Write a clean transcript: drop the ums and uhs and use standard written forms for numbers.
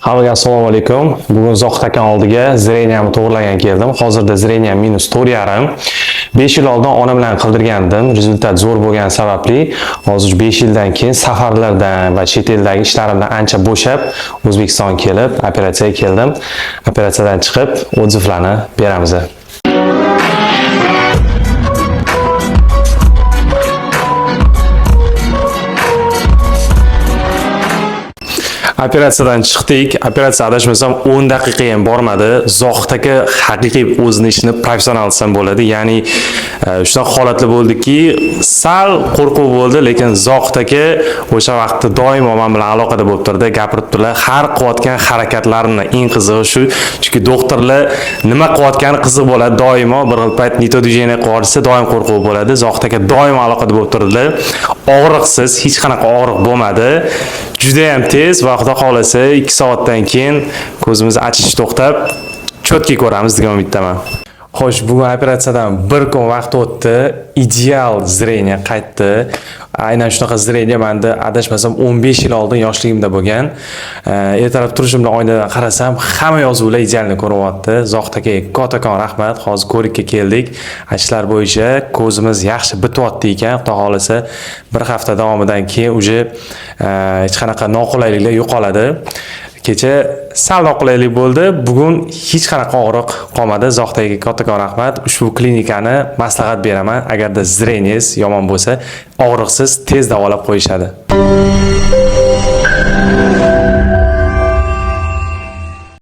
Hammaga assalomu alaykum. Bugun Zohid aka oldiga zreniyamni to'g'irlagan keldim. Hozirda zreniyam -4,5. 5 yil oldin onam bilan qildirgandim. Rezultat zo'r bo'lgani sababli hozir 5 yildan keyin safarlardan va chet eldagi ishlarimdan ancha bo'shab O'zbekistonga kelib, operatsiyaga keldim. Operatsiyadan chiqib, odzivlarni beramiz. Operatsiyadan chiqdik. Operatsiya adashmasam 10 daqiqa ham bormadi. Zohid aka haqiqiy o'zining ishini professional desam bo'ladi. Ya'ni shunaqa holatlar bo'ldiki, sal qo'rquv bo'ldi, lekin Zohid aka o'sha vaqtda doimo men bilan aloqada bo'lib turdi, gapirib turdilar. Har qilayotgan harakatlarini eng qizig'i shu, chunki doktorlar nima qilayotgani qiziq bo'ladi. Doimo bir xil payt nito движение qilarsa, doim qo'rquv bo'ladi. Zohid aka doimo aloqada bo'lib turdilar. Og'riqsiz, hech qanaqa og'riq bo'lmadi. Juda ham tez va xudo xolasa 2 soatdan keyin ko'zimiz achish to'xtab, cho'tki ko'ramiz degan umiddaman. Xo'sh, bugun operatsiyadan 1 kun vaqt o'tdi. Ideal zreniya qaytdi. Aynan shunaqa zreniya menda adashmasam 15 yil oldin yoshligimda bo'lgan. Ertalab turishimdan oynadan qarasam, hamma yozuvlar idealni ko'ryapti. Zohid aka kattakon rahmat. Hozir ko'rikka keldik. Ishlar bo'yicha ko'zimiz yaxshi bityapti ekan. Xudo xolasa 1 hafta davomidan keyin uje hech qanaqa noqulayliklar yo'qoladi. Kecha sal noqulaylik bo'ldi. Bugun hech qanaqa og'riq qolmadi. Zohid akaga kattakon rahmat. Ushbu klinikani maslahat beraman. Agarda zreniyingiz yomon bo'lsa, og'riqsiz tez davolab qo'yishadi.